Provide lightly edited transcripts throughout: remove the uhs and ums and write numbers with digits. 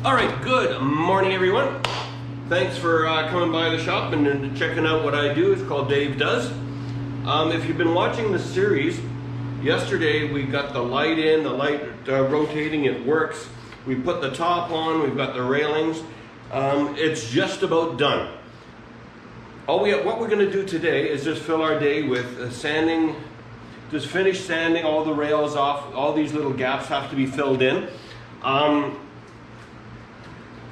All right, good morning, everyone. Thanks for coming by the shop and checking out what I do. It's called Dave Does. If you've been watching the series, yesterday we got the light in, the light rotating, it works. We put the top on, we've got the railings. It's just about done. What we're going to do today is just fill our day with sanding, just finish sanding all the rails off. All these little gaps have to be filled in.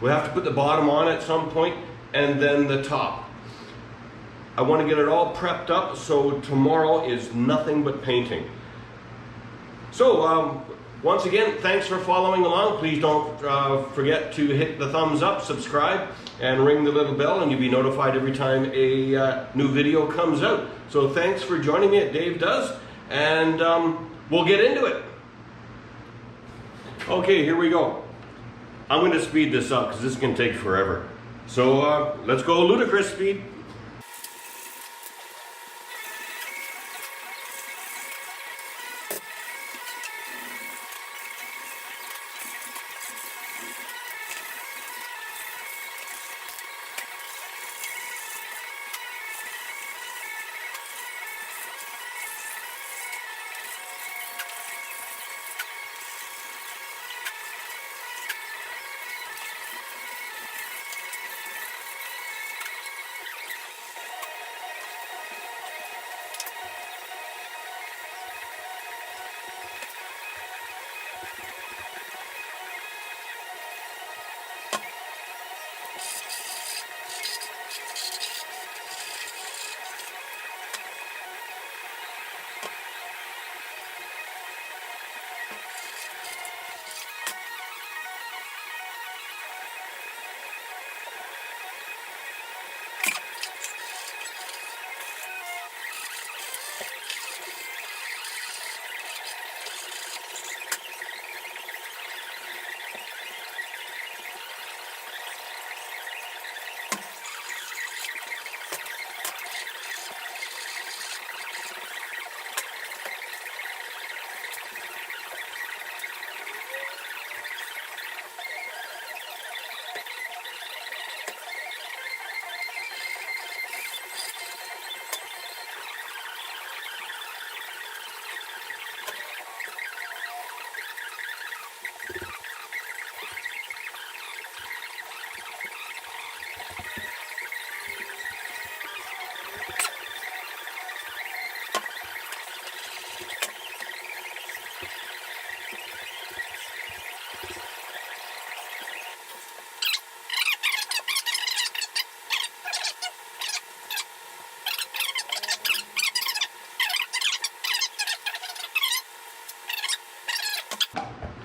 We have to put the bottom on at some point and then the top. I want to get it all prepped up so tomorrow is nothing but painting. So once again, thanks for following along. Please don't forget to hit the thumbs up, subscribe, and ring the little bell, and you'll be notified every time a new video comes out. So thanks for joining me at Dave Does, and we'll get into it. Okay, here we go. I'm going to speed this up because this is going to take forever. So let's go ludicrous speed.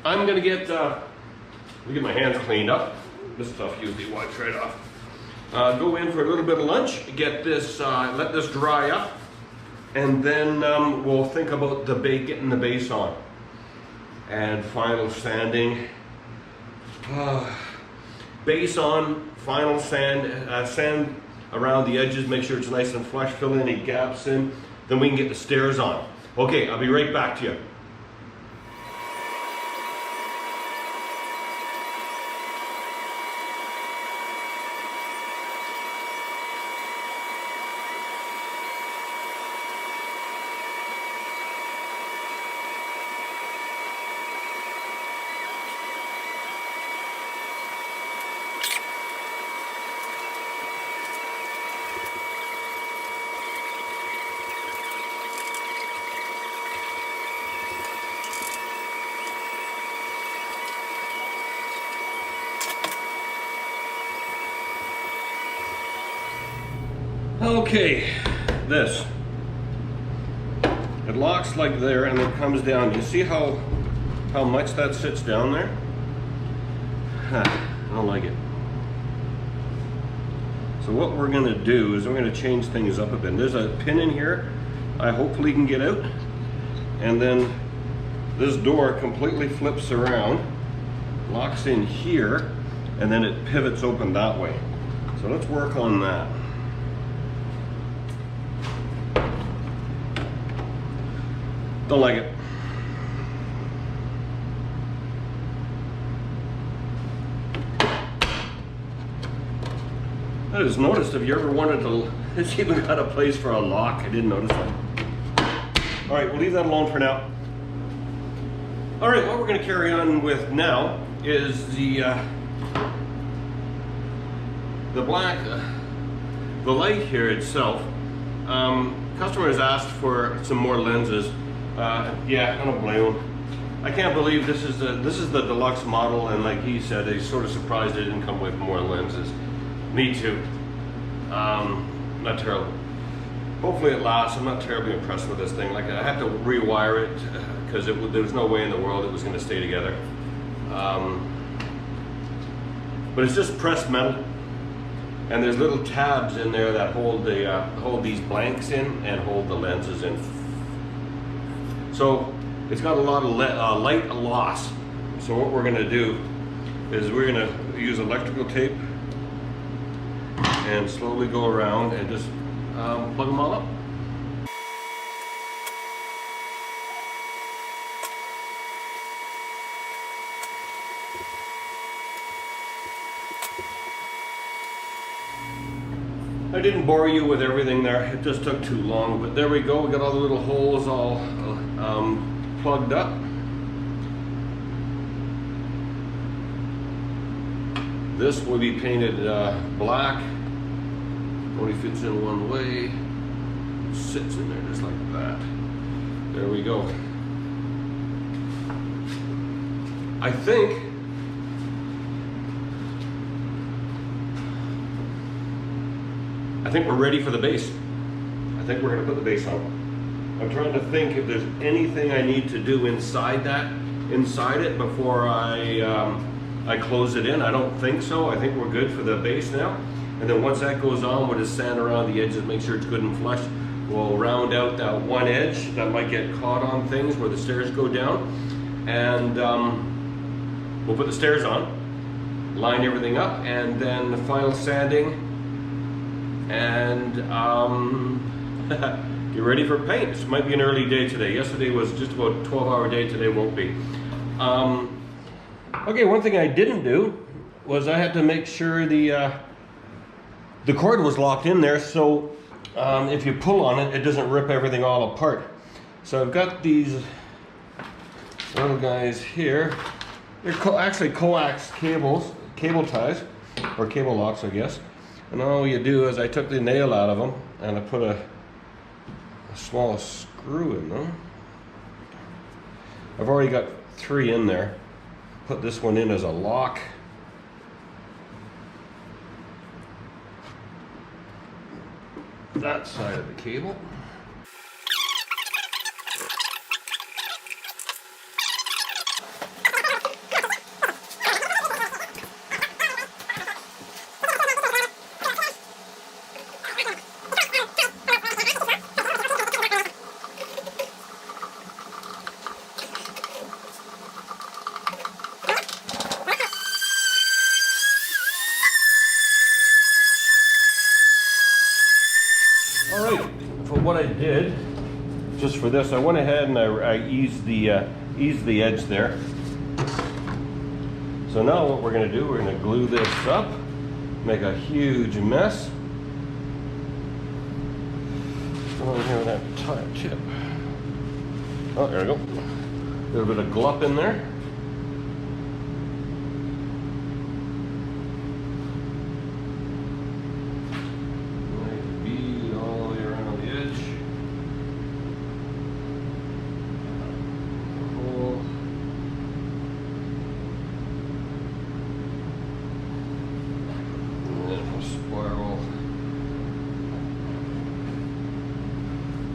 I'm gonna get my hands cleaned up. This stuff usually wipes right off. Go in for a little bit of lunch, get this, let this dry up, and then we'll think about getting the base on. And final sanding. Base on, final sand, sand around the edges, make sure it's nice and flush, fill any gaps in, then we can get the stairs on. Okay, I'll be right back to you. Okay, this. It locks like there and it comes down. You see how much that sits down there? I don't like it. So what we're gonna do is we're gonna change things up a bit. There's a pin in here I hopefully can get out. And then this door completely flips around, locks in here, and then it pivots open that way. So let's work on that. Don't like it. I just noticed, if you ever wanted to, it's even got a place for a lock. I didn't notice that. All right, we'll leave that alone for now. All right, what we're going to carry on with now is the light here itself. Customers asked for some more lenses. Yeah, I don't blame them. I can't believe this is the deluxe model, and like he said, he's sort of surprised it didn't come with more lenses. Me too. Not terrible. Hopefully it lasts. I'm not terribly impressed with this thing. Like, I have to rewire it because there was no way in the world it was going to stay together. But it's just pressed metal, and there's little tabs in there that hold these blanks in and hold the lenses in. So it's got a lot of light loss. So what we're going to do is we're going to use electrical tape and slowly go around and just plug them all up. I didn't bore you with everything there, it just took too long, but there we go. We got all the little holes all plugged up. This will be painted black. Only fits in one way. Sits in there just like that. There we go. I think we're ready for the base. I think we're going to put the base on. I'm trying to think if there's anything I need to do inside it before I close it in. I don't think so. I think we're good for the base now. And then once that goes on, we'll just sand around the edges, make sure it's good and flush. We'll round out that one edge that might get caught on things where the stairs go down. And we'll put the stairs on, line everything up, and then the final sanding. And get ready for paint. This might be an early day today. Yesterday was just about a 12-hour day. Today won't be. Okay, one thing I didn't do was I had to make sure the cord was locked in there, so if you pull on it, it doesn't rip everything all apart. So I've got these little guys here. They're actually coax cables, cable ties, or cable locks, I guess. And all you do is I took the nail out of them and I put a small screw in them. I've already got 3 in there. Put this one in as a lock. That side of the cable. What I did, just for this, I went ahead and I eased the edge there. So now what we're going to do, we're going to glue this up, make a huge mess. Go in here with that tip. Oh, there we go. A little bit of glop in there.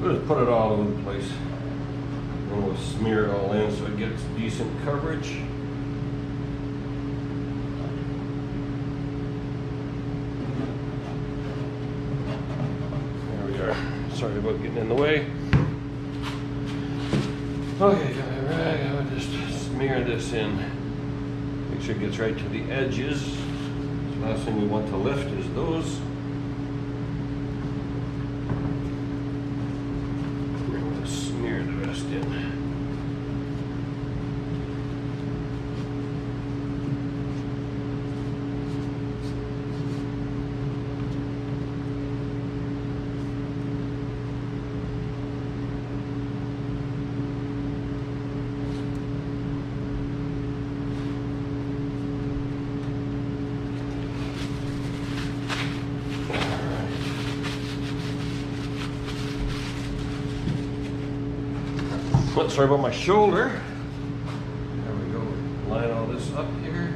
We'll just put it all over the place, and we'll smear it all in so it gets decent coverage. There we are. Sorry about getting in the way. Okay, got my rag. I would just smear this in. Make sure it gets right to the edges. The last thing we want to lift is those. moment. Sorry about my shoulder. There we go. Line all this up here.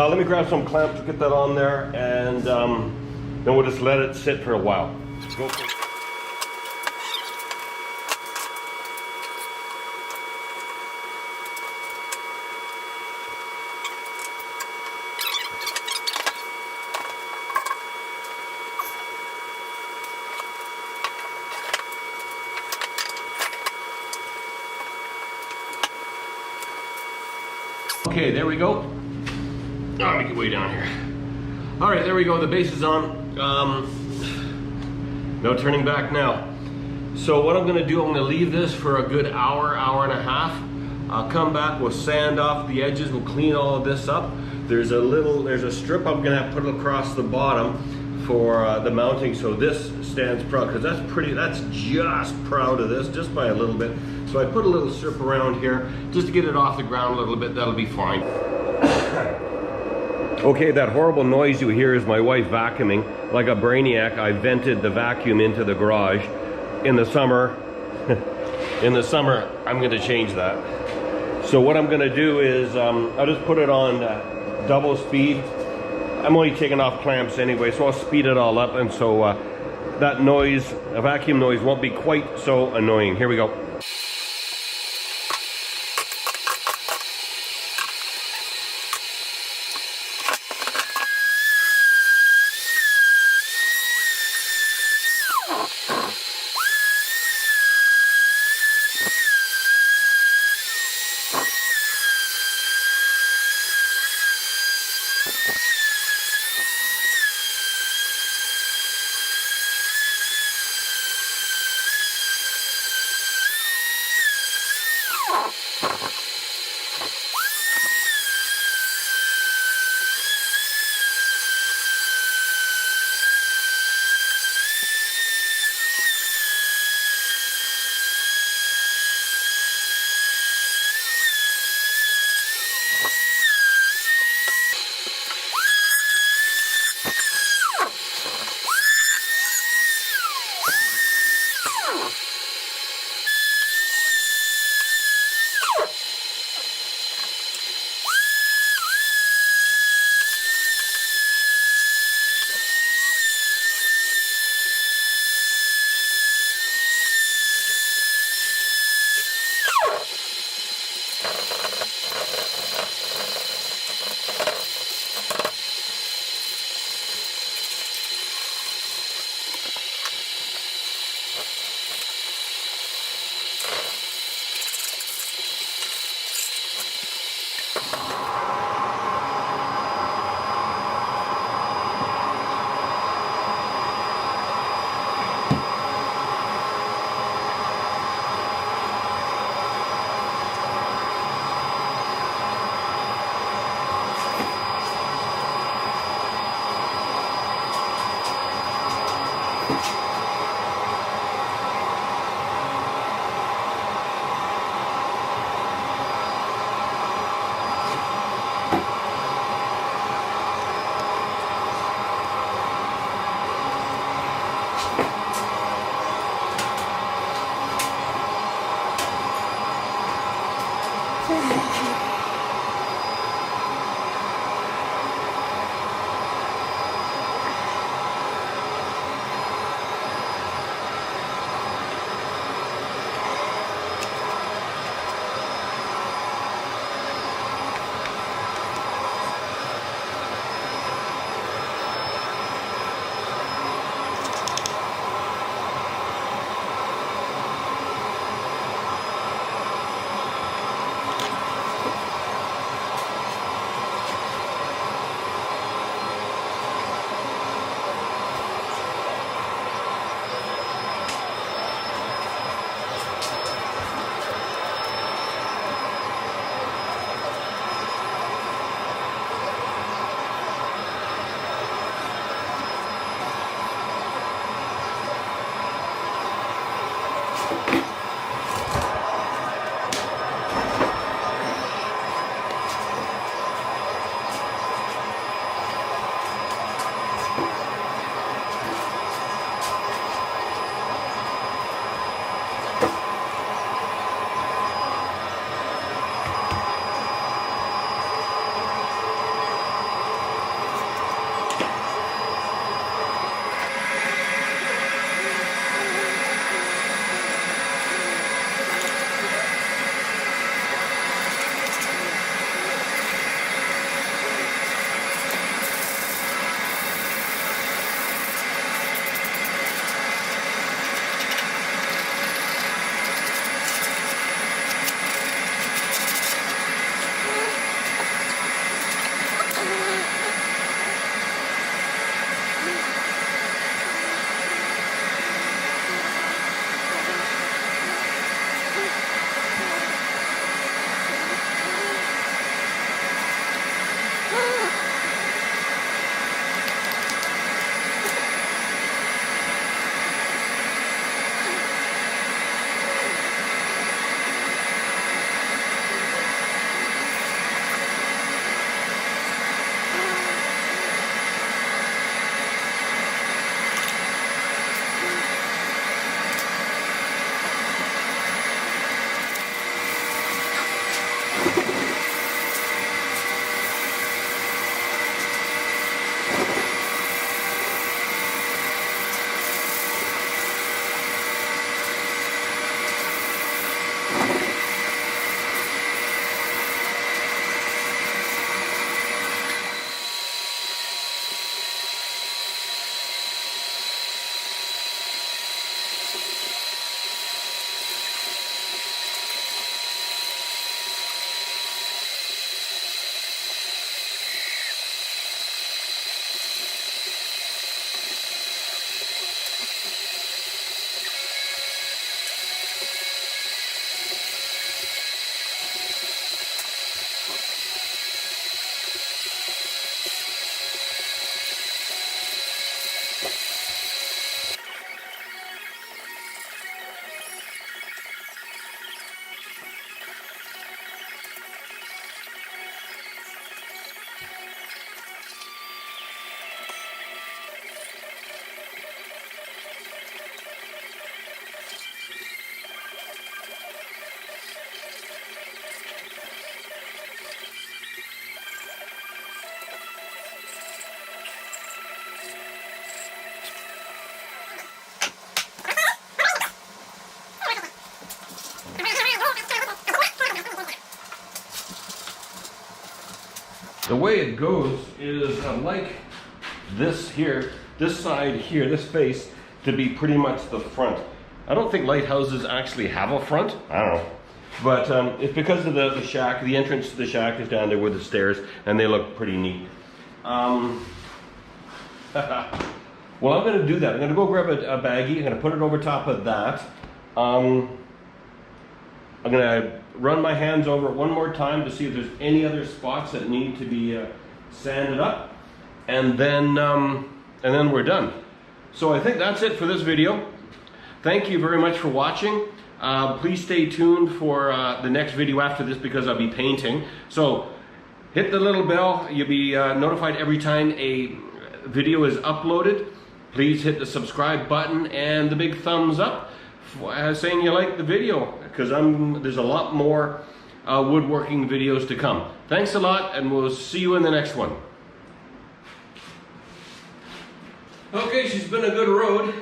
Let me grab some clamps to get that on there, and then we'll just let it sit for a while. Go for it. Okay, there we go. Oh, let me get way down here. All right, there we go. The base is on. No turning back now. So what I'm going to do, I'm going to leave this for a good hour, hour and a half. I'll come back, we'll sand off the edges, we'll clean all of this up. There's a strip I'm going to have to put across the bottom for the mounting, so this stands proud, because that's just proud of this, just by a little bit. So I put a little strip around here just to get it off the ground a little bit. That'll be fine. Okay, that horrible noise you hear is my wife vacuuming. Like a brainiac, I vented the vacuum into the garage. In the summer, I'm going to change that. So what I'm going to do is, I'll just put it on double speed. I'm only taking off clamps anyway, so I'll speed it all up, and so that noise, a vacuum noise, won't be quite so annoying. Here we go. The way it goes is I'd like this here, this side here, this face, to be pretty much the front. I don't think lighthouses actually have a front. I don't know. But it's because of the shack. The entrance to the shack is down there with the stairs, and they look pretty neat. Well, I'm going to do that. I'm going to go grab a baggie. I'm going to put it over top of that. I'm going to run my hands over it one more time to see if there's any other spots that need to be sanded up, and then we're done. So I think that's it for this video. Thank you very much for watching. Please stay tuned for the next video after this, because I'll be painting. So hit the little bell. You'll be notified every time a video is uploaded. Please hit the subscribe button and the big thumbs up saying you like the video, because there's a lot more woodworking videos to come. Thanks a lot, and we'll see you in the next one. Okay, she's been a good road.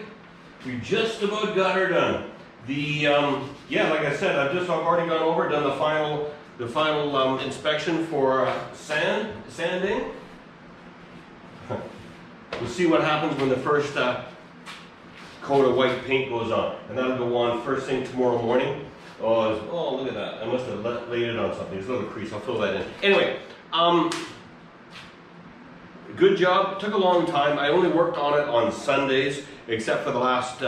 We just about got her done. Yeah, like I said, I've already gone over, done the final inspection for sanding. We'll see what happens when the first coat of white paint goes on, and that'll go on first thing tomorrow morning. Oh, look at that! I must have laid it on something. There's a little crease. I'll fill that in. Anyway, good job. It took a long time. I only worked on it on Sundays, except for the last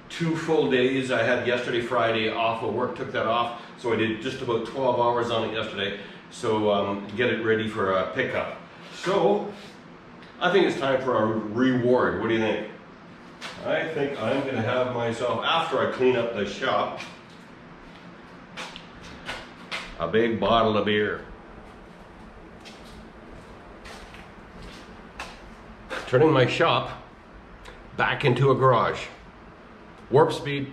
2 full days. I had yesterday, Friday off of work, took that off, so I did just about 12 hours on it yesterday, so get it ready for a pickup. So I think it's time for our reward. What do you think? I think I'm going to have myself, after I clean up the shop, a big bottle of beer. Turning my shop back into a garage. Warp speed.